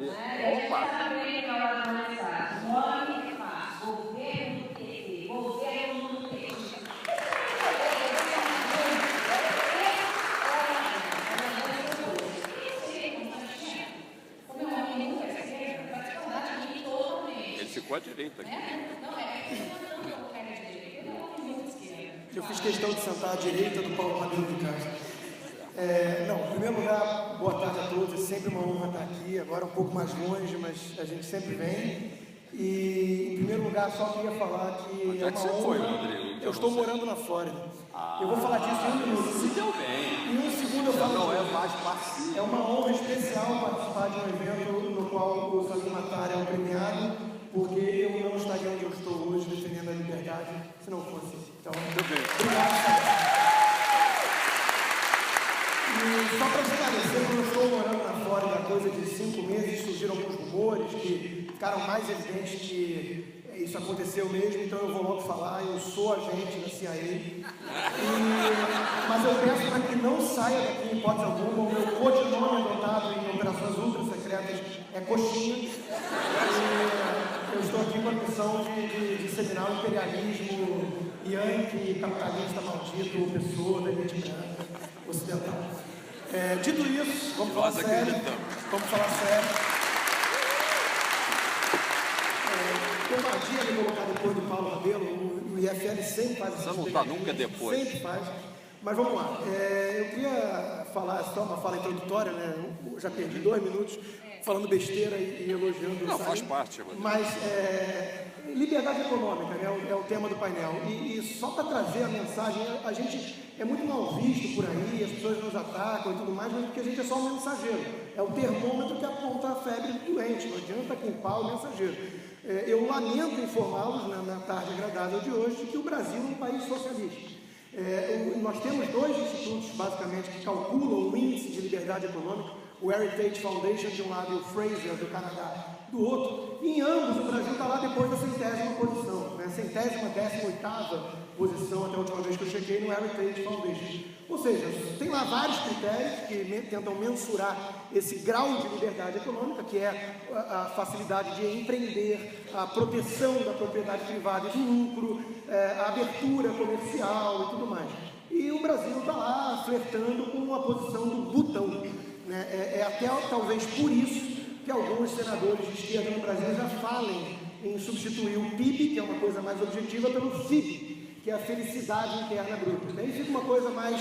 Opa! Também na hora da mensagem. Nome é fácil. Governo do PT. Governo do PT. Ele ficou à direita aqui. Eu fiz questão de sentar à direita do Paulo Rabelo de Castro. Em primeiro lugar, boa tarde a todos. É sempre uma honra estar aqui. Agora um pouco mais longe, mas a gente sempre vem. E, em primeiro lugar, só queria falar que Onde é que você foi, Rodrigo? Eu estou morando na Flórida. Eu vou falar disso em um minuto. Se deu bem. Em um segundo eu falo. Não é mais passivo. É uma honra especial participar de um evento no qual o Salim Matar é um premiado, porque eu não estaria onde eu estou hoje defendendo a liberdade se não fosse. Então, obrigado. E só para esclarecer, quando eu estou morando na Flórida há coisa de 5 meses, surgiram alguns rumores que ficaram mais evidentes que isso aconteceu mesmo, então eu vou logo falar, eu sou agente da CIA, mas eu peço para que não saia daqui em hipótese alguma, o meu codinome adotado em operações ultra secretas é Coxinha, e eu estou aqui com a missão de disseminar o imperialismo yankee, capitalista maldito, pessoa da elite branca ocidental. Dito isso, vamos falar sério. Eu podia me colocar depois do Paulo Rabelo, o IFL sempre faz isso. Você não está nunca depois. Sempre faz. Mas vamos lá. Eu queria falar só uma fala introdutória, né? Eu já perdi 2 minutos falando besteira e elogiando. Não, faz parte, Rodrigo. Mas liberdade econômica, né? É o tema do painel. E só para trazer a mensagem, a gente é muito mal visto por aí, as pessoas nos atacam e tudo mais, mas porque a gente é só um mensageiro. É o termômetro que aponta a febre do doente, não adianta culpar o mensageiro. Eu lamento informá-los na tarde agradável de hoje que o Brasil é um país socialista. Nós temos 2 institutos, basicamente, que calculam o índice de liberdade econômica, o Heritage Foundation de um lado e o Fraser do Canadá do outro. Em ambos, o Brasil está lá depois da 100ª posição, né? 118ª posição, até a última vez que eu chequei, no Heritage Foundation. Ou seja, tem lá vários critérios que tentam mensurar esse grau de liberdade econômica, que é a facilidade de empreender, a proteção da propriedade privada e do lucro, a abertura comercial e tudo mais. E o Brasil está lá flertando com a posição do botão, né? Até talvez por isso que alguns senadores de esquerda no Brasil já falem em substituir o PIB, que é uma coisa mais objetiva, pelo FIB, que é a felicidade interna bruta. Daí fica uma coisa mais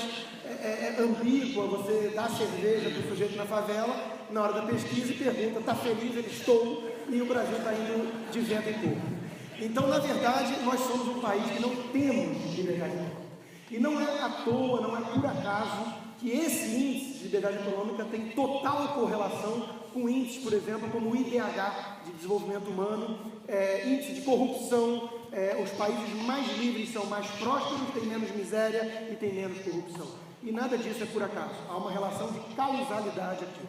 ambígua, você dá cerveja para o sujeito na favela, na hora da pesquisa, e pergunta, está feliz? Ele estou, e o Brasil está indo de vento em pouco. Então, na verdade, nós somos um país que não temos liberdade econômica. E não é à toa, não é por acaso, que esse índice de liberdade econômica tem total correlação com índices, por exemplo, como o IDH, de desenvolvimento humano, índice de corrupção. Os países mais livres são mais prósperos, têm menos miséria e têm menos corrupção. E nada disso é por acaso. Há uma relação de causalidade aqui.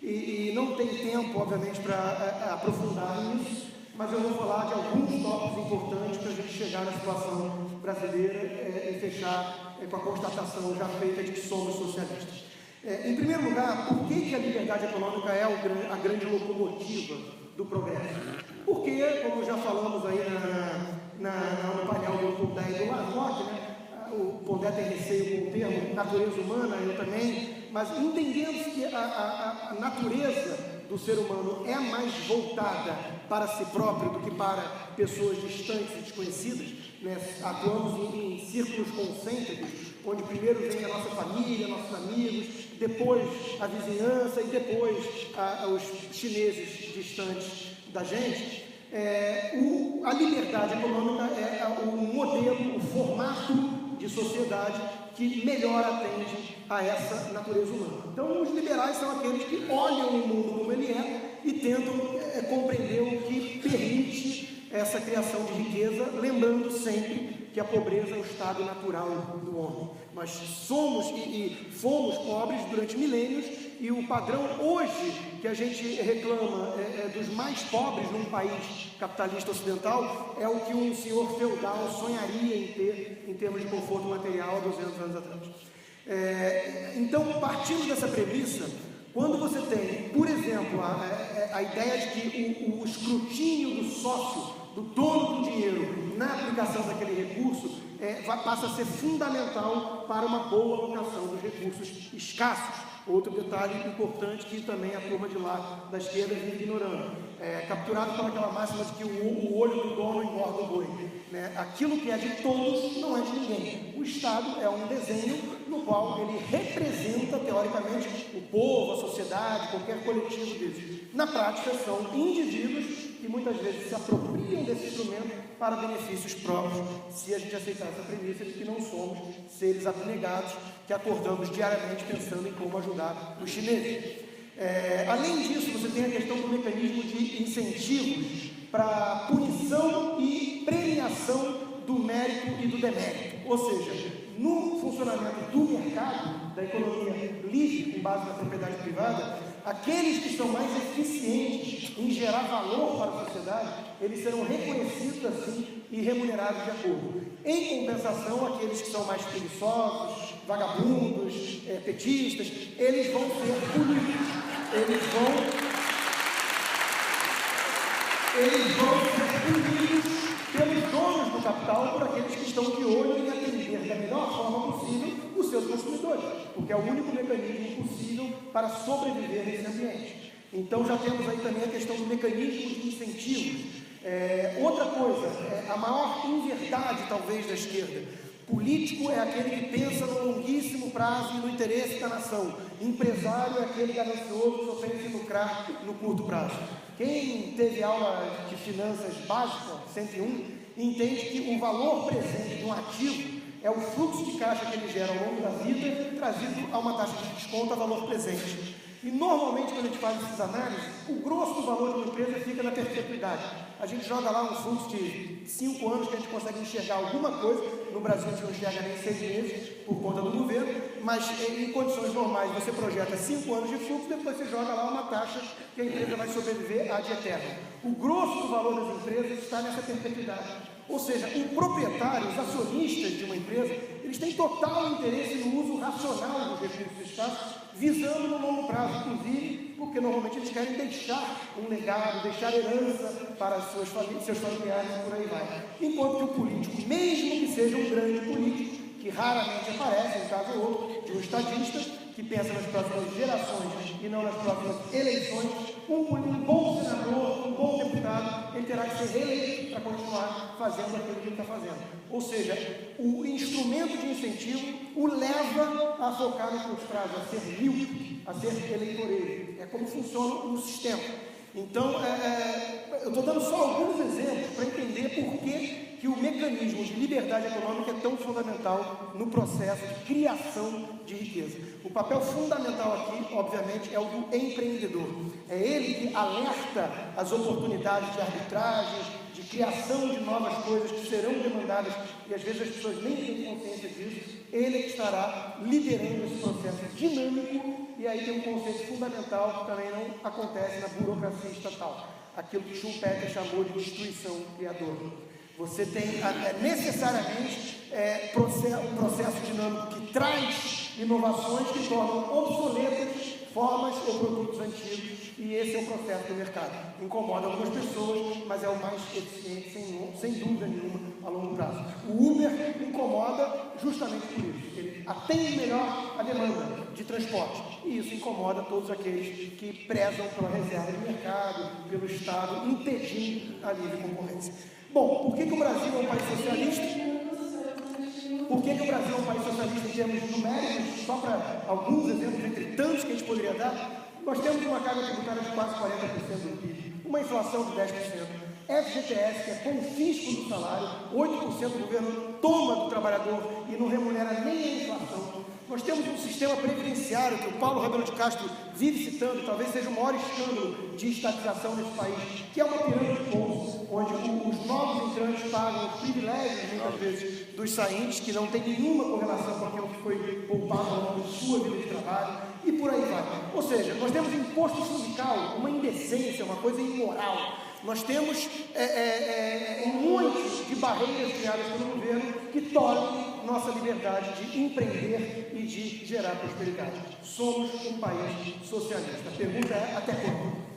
E não tem tempo, obviamente, para aprofundar nisso, mas eu vou falar de alguns tópicos importantes para a gente chegar na situação brasileira e fechar com a constatação já feita de que somos socialistas. Em primeiro lugar, por que a liberdade econômica é a grande locomotiva do progresso? Porque, como já falamos aí no painel do Pondé e do Lascaux, né? O Pondé tem receio com o termo natureza humana, eu também, mas entendemos que a natureza do ser humano é mais voltada para si próprio do que para pessoas distantes e desconhecidas, né? Atuamos em círculos concêntricos, onde primeiro vem a nossa família, nossos amigos, depois a vizinhança e depois os chineses distantes da gente. A liberdade econômica é o modelo, o formato de sociedade que melhor atende a essa natureza humana. Então, os liberais são aqueles que olham o mundo como ele é e tentam compreender o que permite essa criação de riqueza, lembrando sempre que a pobreza é o estado natural do homem. Nós somos e fomos pobres durante milênios, e o padrão hoje que a gente reclama dos mais pobres num país capitalista ocidental é o que um senhor feudal sonharia em ter em termos de conforto material há 200 anos atrás. Então, partindo dessa premissa, Quando você tem, por exemplo, a ideia de que o escrutínio do sócio, do dono do dinheiro, na aplicação daquele recurso, passa a ser fundamental para uma boa alocação dos recursos escassos. Outro detalhe importante que também a turma de lá da esquerda vive ignorando, capturado por aquela máxima de que o olho do dono engorda o boi, né? Aquilo que é de todos não é de ninguém. O Estado é um desenho no qual ele representa, teoricamente, o povo, a sociedade, qualquer coletivo desses. Na prática, são indivíduos que muitas vezes se apropriam desse instrumento para benefícios próprios, se a gente aceitar essa premissa de que não somos seres abnegados que acordamos diariamente pensando em como ajudar os chineses. Além disso, você tem a questão do mecanismo de incentivos para punição e premiação do mérito e do demérito. Ou seja, no funcionamento do mercado, da economia livre, com base na propriedade privada, aqueles que são mais eficientes em gerar valor para a sociedade, eles serão reconhecidos assim e remunerados de acordo. Em compensação, aqueles que são mais preguiçosos, vagabundos, petistas, eles vão ser punidos. Eles vão ser punidos pelos donos do capital, por aqueles que estão de olho em atender da melhor forma possível os seus consumidores, porque é o único mecanismo possível para sobreviver nesse ambiente. Então já temos aí também a questão do mecanismo de incentivos. Outra coisa, a maior inverdade talvez da esquerda. Político é aquele que pensa no longuíssimo prazo e no interesse da nação. Empresário é aquele ganancioso que só pensa em lucrar no curto prazo. Quem teve aula de finanças básica, 101, entende que o valor presente de um ativo é o fluxo de caixa que ele gera ao longo da vida, trazido a uma taxa de desconto a valor presente. E normalmente, quando a gente faz essas análises, o grosso do valor de uma empresa fica na perpetuidade. A gente joga lá um fluxo de 5 anos que a gente consegue enxergar alguma coisa. No Brasil, a gente não enxerga nem 6 meses por conta do governo, mas em condições normais você projeta 5 anos de fluxo, depois você joga lá uma taxa que a empresa vai sobreviver ad eterno. O grosso do valor das empresas está nessa perpetuidade. Ou seja, o proprietário, os acionistas de uma empresa, eles têm total interesse no uso racional dos recursos escassos, visando no longo prazo, inclusive, porque normalmente eles querem deixar um legado, deixar herança para seus familiares e por aí vai. Enquanto que o político, mesmo que seja um grande político, que raramente aparece, um caso ou outro, de um estadista, que pensa nas próximas gerações e não nas próximas eleições, um bom senador, um bom deputado, ele terá que ser reeleito para continuar fazendo aquilo que ele está fazendo. Ou seja, o instrumento de incentivo o leva a focar no curto prazo, a ser míope, a ser eleitoreiro. É como funciona o sistema. Então, eu estou dando só alguns exemplos para entender por que o mecanismo de liberdade econômica é tão fundamental no processo de criação de riqueza. O papel fundamental aqui, obviamente, é o do empreendedor. É ele que alerta as oportunidades de arbitragem, de criação de novas coisas que serão demandadas, e às vezes as pessoas nem têm consciência disso. Ele é que estará liderando esse processo dinâmico, e aí tem um conceito fundamental que também não acontece na burocracia estatal, aquilo que Schumpeter chamou de destruição criadora. Você tem necessariamente um processo dinâmico que traz inovações que tornam obsoletas formas ou produtos antigos, e esse é o processo do mercado. Incomoda algumas pessoas, mas é o mais eficiente, sem dúvida nenhuma, a longo prazo. O Uber incomoda justamente por isso. Ele atende melhor a demanda de transporte, e isso incomoda todos aqueles que prezam pela reserva de mercado, pelo Estado, impedindo a livre concorrência. Bom, por que o Brasil é um país socialista? Por que o Brasil é um país socialista em termos numéricos? Só para alguns exemplos, entre tantos que a gente poderia dar, nós temos uma carga tributária de quase 40% do PIB, uma inflação de 10%, FGTS, que é confisco do salário, 8% do governo toma do trabalhador e não remunera nem a inflação. Nós temos um sistema previdenciário que o Paulo Rabelo de Castro vive citando, talvez seja o maior escândalo de estatização nesse país, que é uma pirâmide de bolsa, onde os novos entrantes pagam os privilégios, muitas vezes, dos saintes, que não tem nenhuma correlação com aquilo que foi poupado ao longo de sua vida de trabalho, e por aí vai. Ou seja, nós temos um imposto sindical, uma indecência, uma coisa imoral. Nós temos muitas de barreiras criadas pelo governo que tornam nossa liberdade de empreender e de gerar prosperidade. Somos um país socialista. A pergunta é: até quando?